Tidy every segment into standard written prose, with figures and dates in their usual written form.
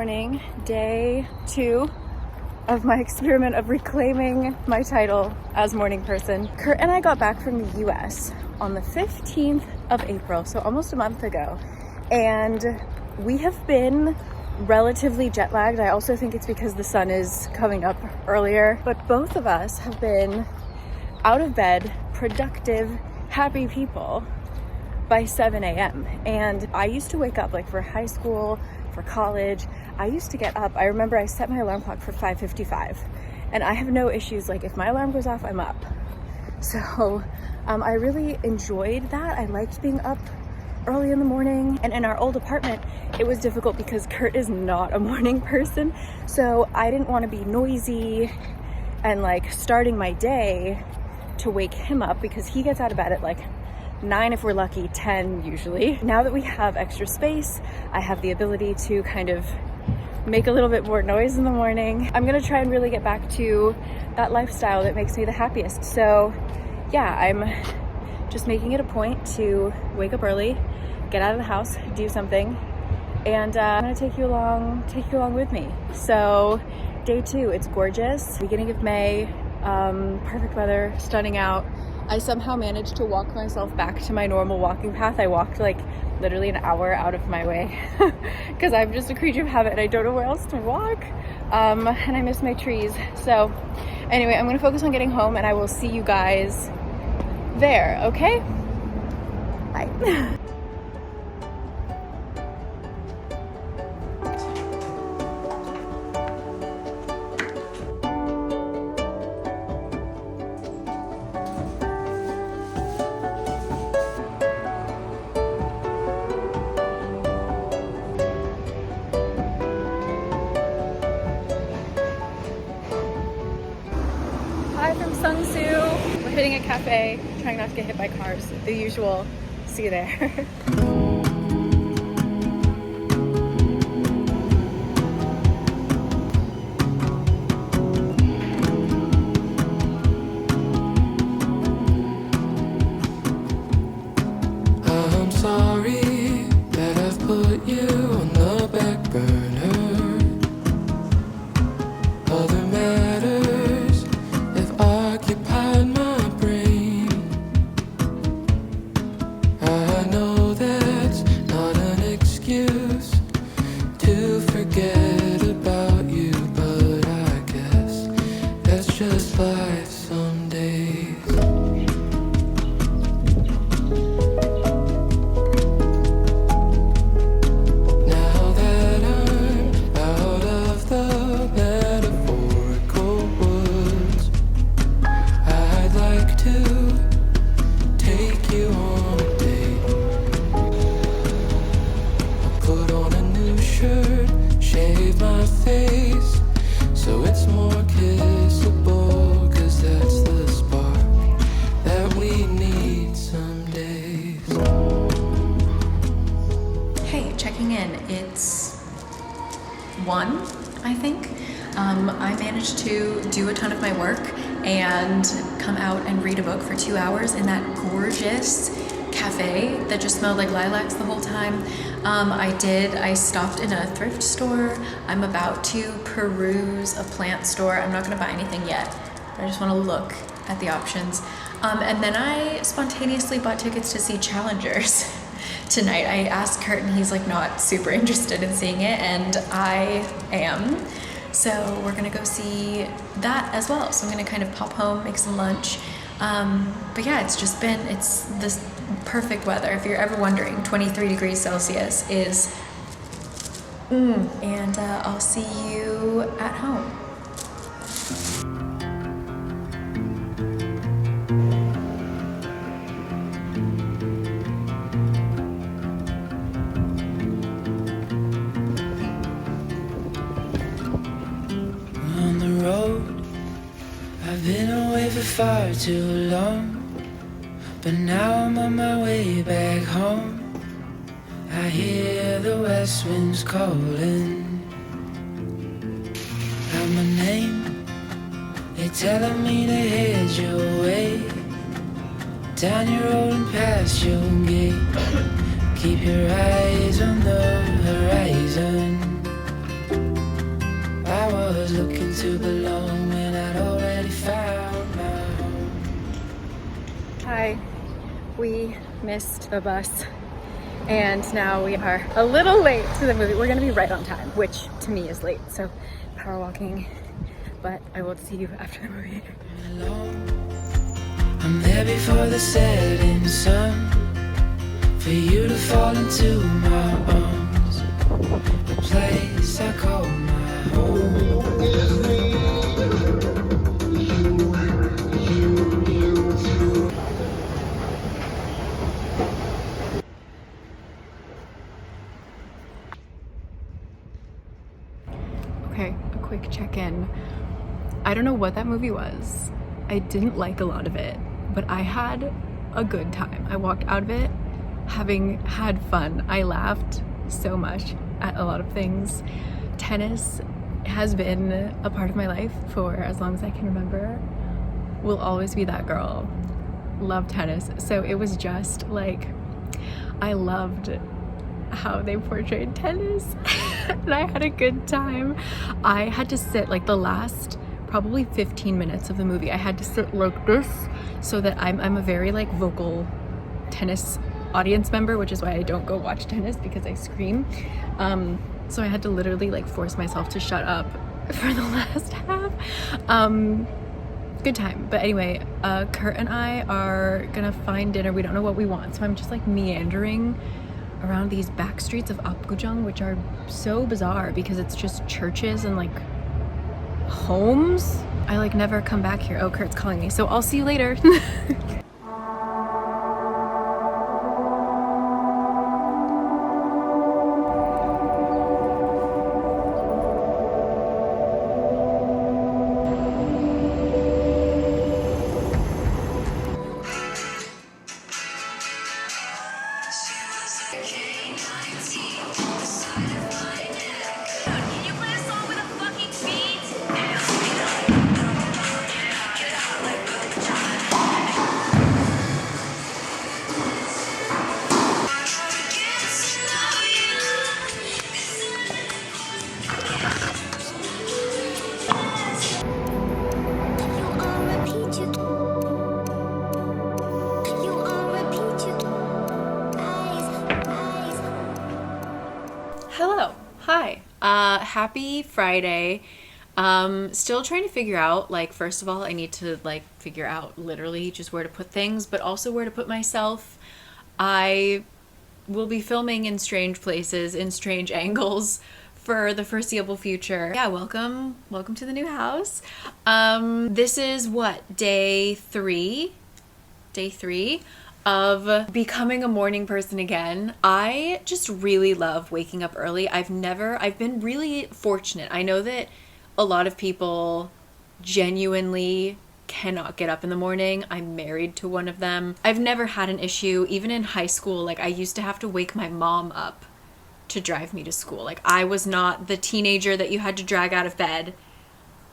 morning, day 2 of my experiment of reclaiming my title as morning person. Kurt and I got back from the US on the 15th of April, so almost a month ago, and we have been relatively jet lagged. I also think it's because the sun is coming up earlier, but both of us have been out of bed, productive, happy people by 7 a.m. And I used to wake up, like for high school, for college, I used to get up. I remember I set my alarm clock for 5:55, and I have no issues. Like if my alarm goes off, I'm up. So I really enjoyed that. I liked being up early in the morning. And in our old apartment, it was difficult because Kurt is not a morning person. So I didn't want to be noisy and like starting my day to wake him up, because he gets out of bed at like 9 if we're lucky, 10 usually. Now that we have extra space, I have the ability to kind of make a little bit more noise in the morning. I'm gonna try and really get back to that lifestyle that makes me the happiest. So yeah, I'm just making it a point to wake up early, get out of the house, do something, and I'm gonna take you along with me. So day 2, it's gorgeous. Beginning of May, perfect weather, stunning out. I somehow managed to walk myself back to my normal walking path. I walked like literally an hour out of my way because I'm just a creature of habit and I don't know where else to walk. And I miss my trees. So anyway, I'm gonna focus on getting home and I will see you guys there, okay? Bye. We're hitting a cafe, trying not to get hit by cars. The usual. See you there. I'm sorry that I've put you on the back burner. Other matters have occupied my brain. I know that's not an excuse to forget about you, but I guess that's just life some days. It's 1, I think. I managed to do a ton of my work and come out and read a book for 2 hours in that gorgeous cafe that just smelled like lilacs the whole time. I stopped in a thrift store. I'm about to peruse a plant store. I'm not gonna buy anything yet. I just wanna look at the options. And then I spontaneously bought tickets to see Challengers tonight. I asked Kurt and he's like not super interested in seeing it, and I am. So we're gonna go see that as well. So I'm gonna kind of pop home, make some lunch. But yeah, it's this perfect weather. If you're ever wondering, 23 degrees Celsius is, and I'll see you at home. I've been away for far too long, but now I'm on my way back home. I hear the west winds calling out my name. They're telling me to head your way, down your road and past your gate. Keep your eyes on the horizon. was looking to belong when I'd already found my home. Hi, we missed the bus and now we are a little late to the movie. We're gonna be right on time, which to me is late, so power walking, but I will see you after the movie. I'm there before the setting sun, for you to fall into my arms, a place I call my home. Okay, a quick check-in. I don't know what that movie was. I didn't like a lot of it, but I had a good time. I walked out of it having had fun. I laughed so much at a lot of things. Tennis has been a part of my life for as long as I can remember. Will always be that girl. Love tennis. So it was just like, I loved how they portrayed tennis and I had a good time. I had to sit like the last probably 15 minutes of the movie. I had to sit like this so that I'm a very like vocal tennis audience member, which is why I don't go watch tennis because I scream. So I had to literally like force myself to shut up for the last half. Good time. But anyway, Kurt and I are gonna find dinner. We don't know what we want, so I'm just like meandering around these back streets of Apgujeong, which are so bizarre because it's just churches and like homes. I like never come back here. Oh, Kurt's calling me, so I'll see you later. Hello, hi, happy Friday. Still trying to figure out, like, first of all, I need to like figure out literally just where to put things, but also where to put myself. I will be filming in strange places, in strange angles for the foreseeable future. Yeah, welcome to the new house. This is what, day three of becoming a morning person again. I just really love waking up early. I've been really fortunate. I know that a lot of people genuinely cannot get up in the morning. I'm married to one of them. I've never had an issue. Even in high school, like I used to have to wake my mom up to drive me to school. Like I was not the teenager that you had to drag out of bed.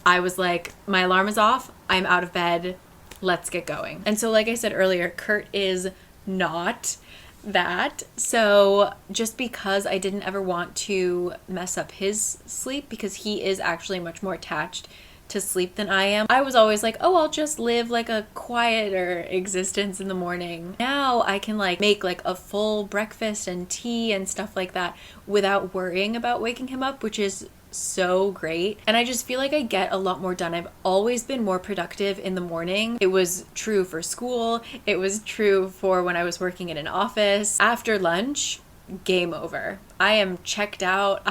I was like, my alarm is off, I'm out of bed, let's get going. And so like I said earlier, Kurt is not that. So just because I didn't ever want to mess up his sleep, because he is actually much more attached to sleep than I am, I was always like, oh, I'll just live like a quieter existence in the morning. Now I can like make like a full breakfast and tea and stuff like that without worrying about waking him up, which is so great. And I just feel like I get a lot more done. I've always been more productive in the morning. It was true for school. It was true for when I was working in an office. After lunch, game over. I am checked out.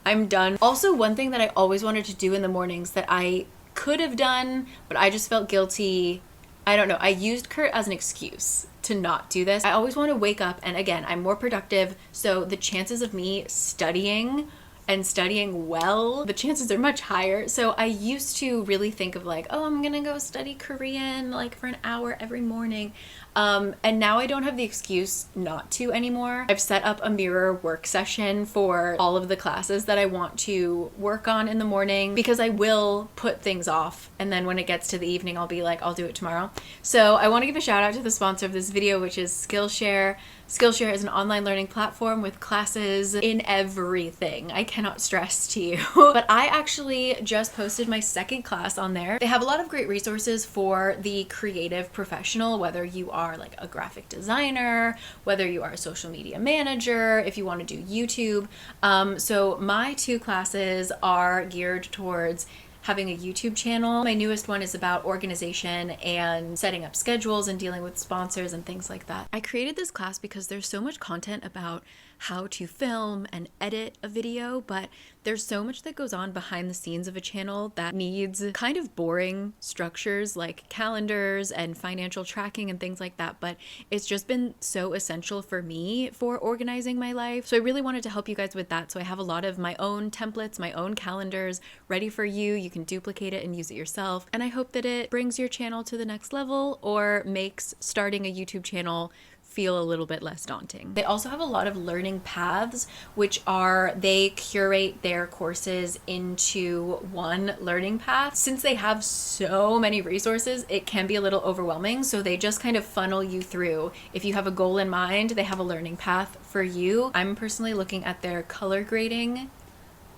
I'm done. Also, one thing that I always wanted to do in the mornings that I could have done, but I just felt guilty. I don't know. I used Kurt as an excuse to not do this. I always want to wake up, and again, I'm more productive, so the chances of me studying and studying well, the chances are much higher. So I used to really think of like, oh, I'm gonna go study Korean like for an hour every morning. And now I don't have the excuse not to anymore. I've set up a mirror work session for all of the classes that I want to work on in the morning, because I will put things off, and then when it gets to the evening I'll be like, I'll do it tomorrow. So I want to give a shout out to the sponsor of this video, which is Skillshare. Skillshare is an online learning platform with classes in everything. I cannot stress to you. But I actually just posted my second class on there. They have a lot of great resources for the creative professional, whether you are like a graphic designer, whether you are a social media manager, if you want to do YouTube. So my two classes are geared towards having a YouTube channel. My newest one is about organization and setting up schedules and dealing with sponsors and things like that. I created this class because there's so much content about how to film and edit a video, but there's so much that goes on behind the scenes of a channel that needs kind of boring structures like calendars and financial tracking and things like that, but it's just been so essential for me for organizing my life. So I really wanted to help you guys with that. So I have a lot of my own templates, my own calendars ready for you. You can duplicate it and use it yourself. And I hope that it brings your channel to the next level or makes starting a YouTube channel feel a little bit less daunting. They also have a lot of learning paths, which are they curate their courses into one learning path. Since they have so many resources, it can be a little overwhelming. So they just kind of funnel you through. If you have a goal in mind, they have a learning path for you. I'm personally looking at their color grading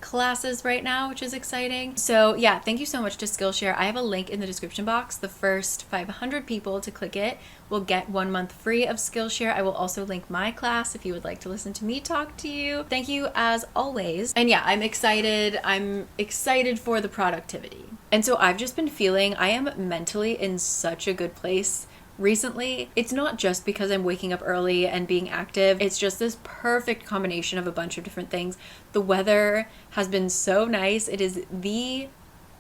classes right now, which is exciting. So yeah, thank you so much to Skillshare. I have a link in the description box. The first 500 people to click it will get 1 month free of Skillshare. I will also link my class if you would like to listen to me talk to you. Thank you as always. And yeah, I'm excited for the productivity. And so I've just been feeling I am mentally in such a good place recently. It's not just because I'm waking up early and being active. It's just this perfect combination of a bunch of different things. The weather has been so nice. It is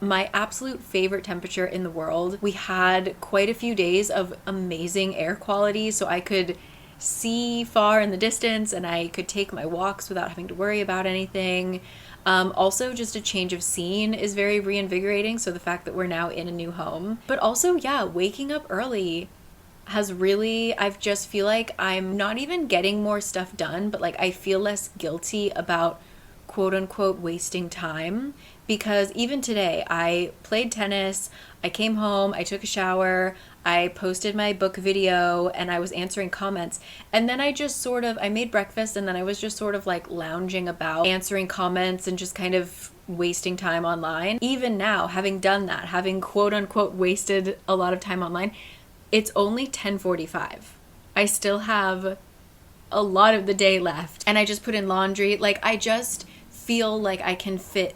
my absolute favorite temperature in the world. We had quite a few days of amazing air quality, so I could see far in the distance and I could take my walks without having to worry about anything. Also, just a change of scene is very reinvigorating. So the fact that we're now in a new home, but also, yeah, waking up early has really, I just feel like I'm not even getting more stuff done, but like I feel less guilty about quote unquote wasting time, because even today I played tennis, I came home, I took a shower, I posted my book video, and I was answering comments, and then I made breakfast, and then I was just sort of like lounging about answering comments and just kind of wasting time online. Even now, having done that, having quote unquote wasted a lot of time online, it's only 10:45. I still have a lot of the day left, and I just put in laundry. Like, I just feel like I can fit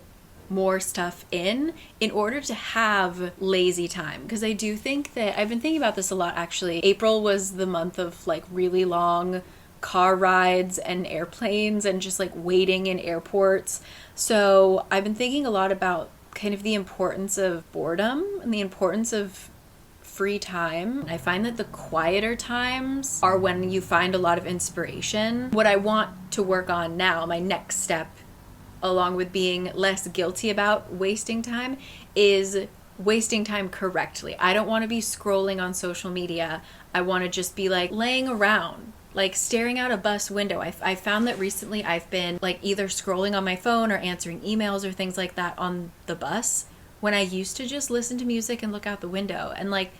more stuff in order to have lazy time, because I do think that I've been thinking about this a lot actually. April was the month of like really long car rides and airplanes and just like waiting in airports. So I've been thinking a lot about kind of the importance of boredom and the importance of free time. I find that the quieter times are when you find a lot of inspiration. What I want to work on now, my next step, along with being less guilty about wasting time, is wasting time correctly. I don't want to be scrolling on social media. I want to just be like laying around, like staring out a bus window. I found that recently I've been like either scrolling on my phone or answering emails or things like that on the bus, when I used to just listen to music and look out the window. And like,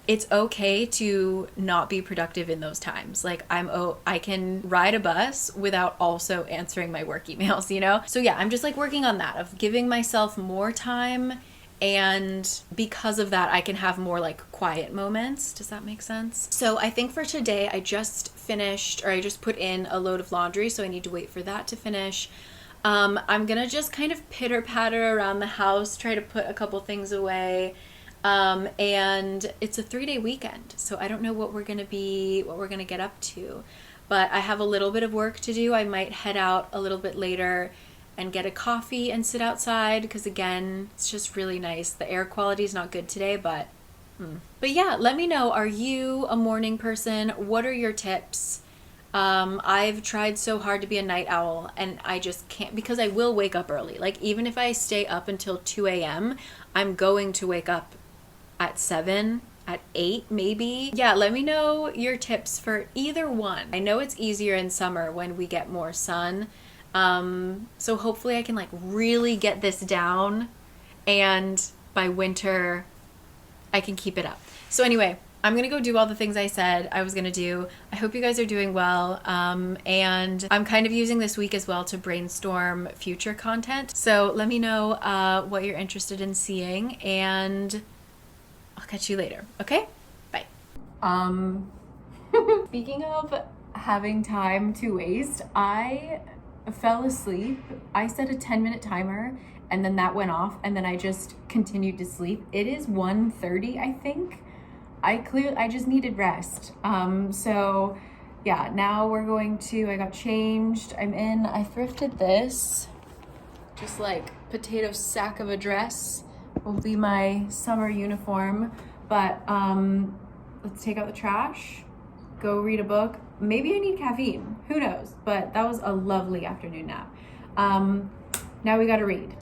it's okay to not be productive in those times. Like I can ride a bus without also answering my work emails, you know? So yeah, I'm just like working on that, of giving myself more time, and because of that I can have more like quiet moments. Does that make sense? So I think for today I just put in a load of laundry, so I need to wait for that to finish. I'm gonna just kind of pitter patter around the house, try to put a couple things away. And it's a 3-day weekend, so I don't know what we're gonna get up to, but I have a little bit of work to do. I might head out a little bit later and get a coffee and sit outside, because again, it's just really nice. The air quality is not good today, but yeah, let me know, are you a morning person? What are your tips? I've tried so hard to be a night owl, and I just can't, because I will wake up early. Like, even if I stay up until 2 a.m., I'm going to wake up at 7, at 8 maybe. Yeah, let me know your tips for either one. I know it's easier in summer when we get more sun. So hopefully I can like really get this down, and by winter I can keep it up. So anyway, I'm gonna go do all the things I said I was gonna do. I hope you guys are doing well. And I'm kind of using this week as well to brainstorm future content. So let me know what you're interested in seeing, and I'll catch you later, okay? Bye. Speaking of having time to waste, I fell asleep. I set a 10-minute timer and then that went off and then I just continued to sleep. It is 1:30, I think. I just needed rest. So yeah, now we're going to, I got changed. I thrifted this, just like potato sack of a dress will be my summer uniform. But let's take out the trash, go read a book. Maybe I need caffeine, who knows? But that was a lovely afternoon nap. Now we gotta read.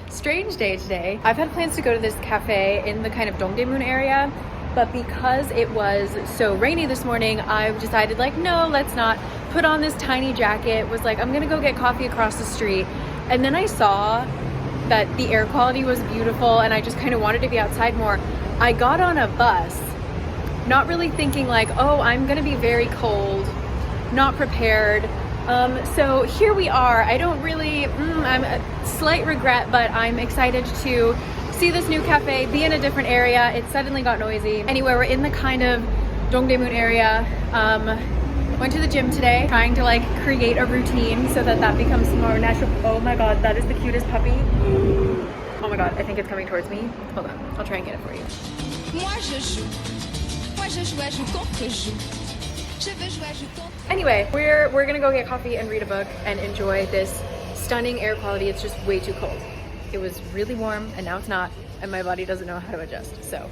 Strange day today. I've had plans to go to this cafe in the kind of Dongdaemun area, but because it was so rainy this morning, I've decided like, no, let's not. Put on this tiny jacket, was like, I'm gonna go get coffee across the street. And then I saw that the air quality was beautiful and I just kind of wanted to be outside more. I got on a bus, not really thinking like, oh, I'm gonna be very cold, not prepared. So here we are. I don't really, I'm a slight regret, but I'm excited to see this new cafe, be in a different area. It suddenly got noisy. Anyway, we're in the kind of Dongdaemun area. Went to the gym today, trying to like create a routine so that that becomes more natural. Oh my God, that is the cutest puppy. Oh my God, I think it's coming towards me. Hold on, I'll try and get it for you. Anyway, we're gonna go get coffee and read a book and enjoy this stunning air quality. It's just way too cold. It was really warm and now it's not, and my body doesn't know how to adjust, so.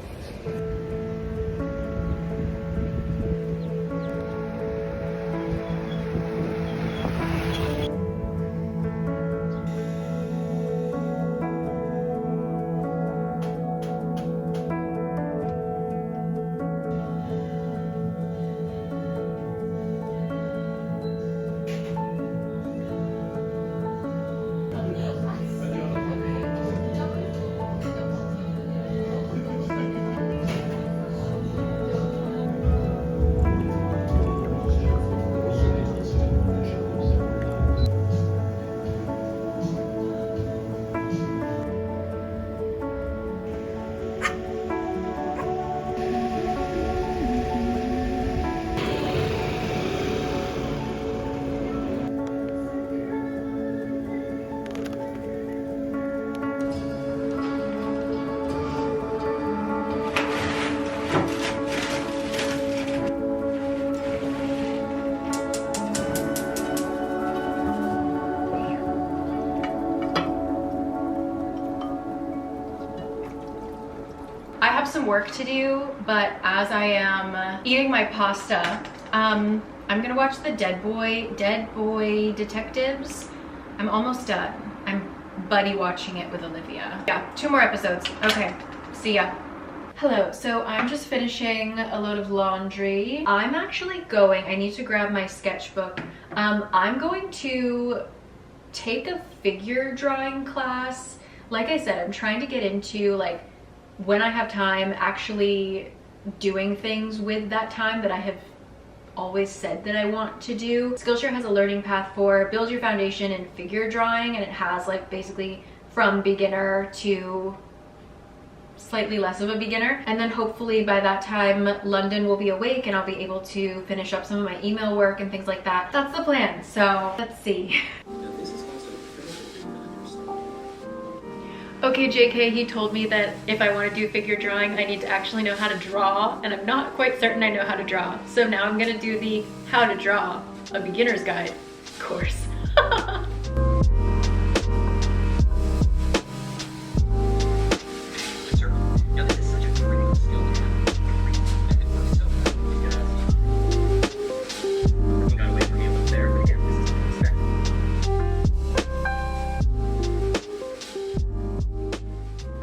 have some work to do, but as I am eating my pasta, I'm gonna watch the Dead Boy Detectives. I'm almost done. I'm buddy watching it with Olivia. Yeah, 2 more episodes. Okay, see ya. Hello, so I'm just finishing a load of laundry. I'm actually going, I need to grab my sketchbook. I'm going to take a figure drawing class. Like I said, I'm trying to get into, like, when I have time, actually doing things with that time that I have always said that I want to do. Skillshare has a learning path for build your foundation in figure drawing, and it has like basically from beginner to slightly less of a beginner. And then hopefully by that time London will be awake and I'll be able to finish up some of my email work and things like that. That's the plan, so let's see. Okay, JK, he told me that if I want to do figure drawing, I need to actually know how to draw, and I'm not quite certain I know how to draw. So now I'm gonna do the how to draw a beginner's guide course.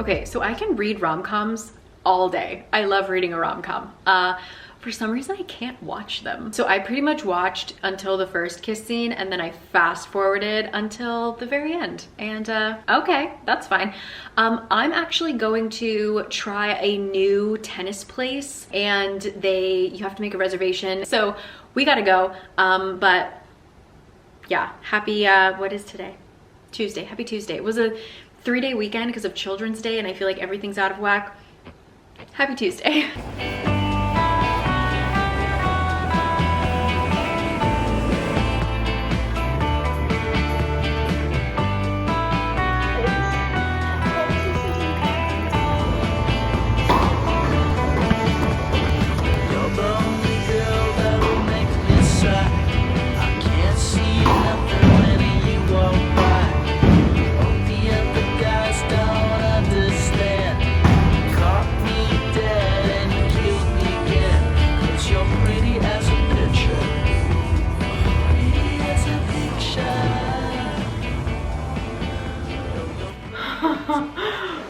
Okay, so I can read rom-coms all day. I love reading a rom-com. For some reason, I can't watch them. So I pretty much watched until the first kiss scene, and then I fast forwarded until the very end. And okay, that's fine. I'm actually going to try a new tennis place, and you have to make a reservation. So we gotta go, but yeah, happy, what is today? Tuesday, happy Tuesday. It was a 3-day weekend because of Children's Day, and I feel like everything's out of whack. Happy Tuesday.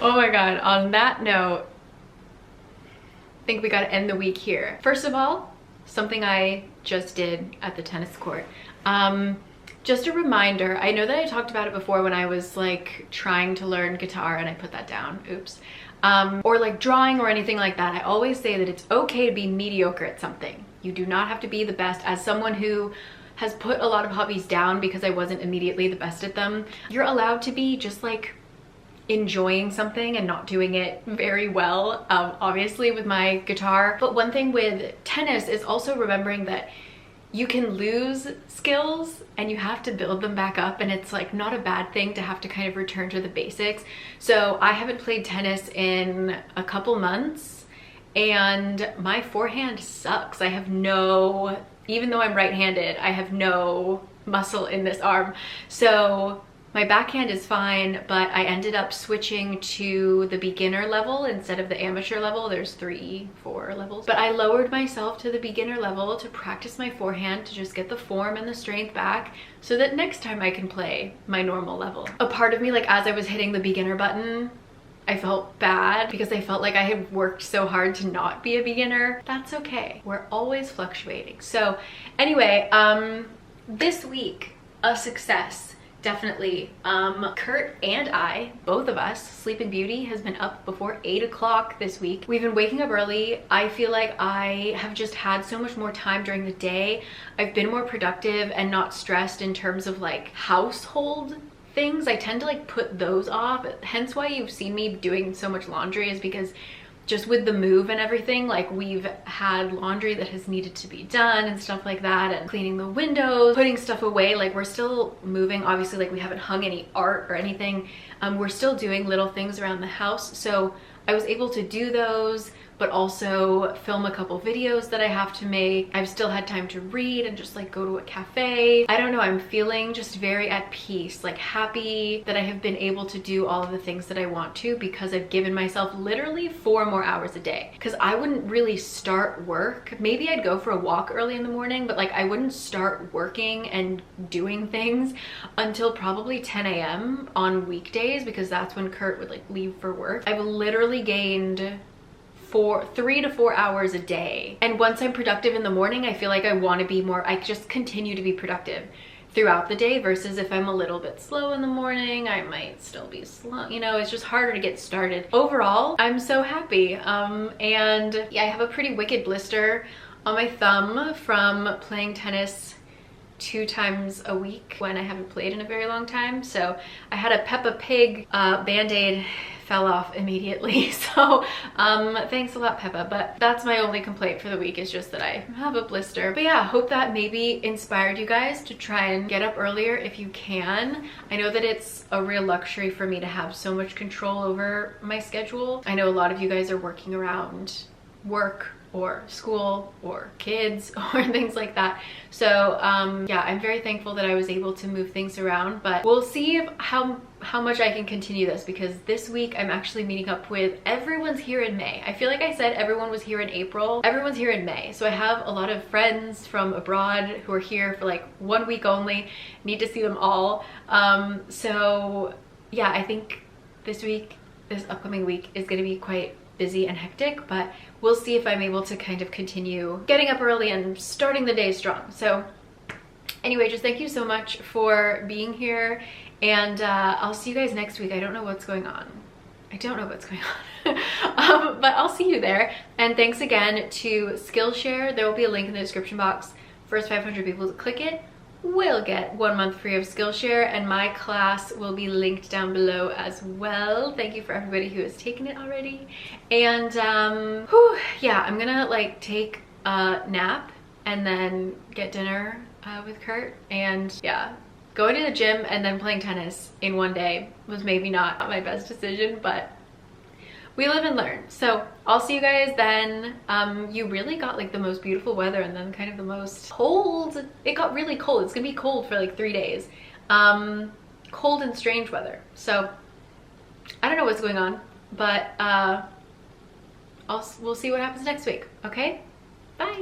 Oh my god, on that note, I think we gotta end the week here. First of all, something I just did at the tennis court. Just a reminder, I know that I talked about it before when I was like trying to learn guitar and I put that down, oops. Or like drawing or anything like that. I always say that it's okay to be mediocre at something. You do not have to be the best. As someone who has put a lot of hobbies down because I wasn't immediately the best at them, you're allowed to be just like enjoying something and not doing it very well, obviously with my guitar. But one thing with tennis is also remembering that you can lose skills and you have to build them back up, and it's like not a bad thing to have to kind of return to the basics. So I haven't played tennis in a couple months and my forehand sucks. I have no, even though I'm right-handed, I have no muscle in this arm. So my backhand is fine, but I ended up switching to the beginner level instead of the amateur level. There's 3-4 levels. But I lowered myself to the beginner level to practice my forehand, to just get the form and the strength back so that next time I can play my normal level. A part of me, like as I was hitting the beginner button, I felt bad because I felt like I had worked so hard to not be a beginner. That's okay. We're always fluctuating. So anyway, this week, a success. Definitely. Kurt and I, both of us, Sleeping Beauty has been up before 8 o'clock this week. We've been waking up early. I feel like I have just had so much more time during the day. I've been more productive and not stressed in terms of like household things. I tend to like put those off. Hence why you've seen me doing so much laundry, is because just with the move and everything, like we've had laundry that has needed to be done and stuff like that, and cleaning the windows, putting stuff away. Like we're still moving, obviously, like we haven't hung any art or anything. We're still doing little things around the house. So I was able to do those but also film a couple videos that I have to make. I've still had time to read and just like go to a cafe. I don't know, I'm feeling just very at peace, like happy that I have been able to do all of the things that I want to, because I've given myself literally 4 more hours a day. Because I wouldn't really start work. Maybe I'd go for a walk early in the morning, but like I wouldn't start working and doing things until probably 10 a.m. on weekdays, because that's when Kurt would like leave for work. I've literally gained 3 to 4 hours a day. And once I'm productive in the morning, I feel like I want to be more, I just continue to be productive throughout the day, versus if I'm a little bit slow in the morning, I might still be slow. You know, it's just harder to get started. Overall, I'm so happy. And yeah, I have a pretty wicked blister on my thumb from playing tennis 2 times a week when I haven't played in a very long time. So I had a Peppa Pig band-aid, fell off immediately. So thanks a lot, Peppa. But that's my only complaint for the week, is just that I have a blister. But yeah, hope that maybe inspired you guys to try and get up earlier if you can. I know that it's a real luxury for me to have so much control over my schedule. I know a lot of you guys are working around work or school or kids or things like that. So yeah, I'm very thankful that I was able to move things around, but we'll see how much I can continue this, because this week I'm actually meeting up with everyone's here in May. I feel like I said everyone was here in April. Everyone's here in May. So I have a lot of friends from abroad who are here for like 1 week only. Need to see them all. So yeah, I think this upcoming week is gonna be quite busy and hectic, but we'll see if I'm able to kind of continue getting up early and starting the day strong. So anyway, just thank you so much for being here, and I'll see you guys next week. I don't know what's going on. But I'll see you there. And thanks again to Skillshare. There will be a link in the description box. First 500 people to click it will get 1 month free of Skillshare, and my class will be linked down below as well. Thank you for everybody who has taken it already. And yeah, I'm gonna like take a nap and then get dinner with Kurt. And yeah, going to the gym and then playing tennis in one day was maybe not my best decision, but we live and learn. So I'll see you guys then. You really got like the most beautiful weather, and then kind of the most cold. It got really cold. It's gonna be cold for like 3 days. Cold and strange weather. So I don't know what's going on, but we'll see what happens next week. Okay, bye.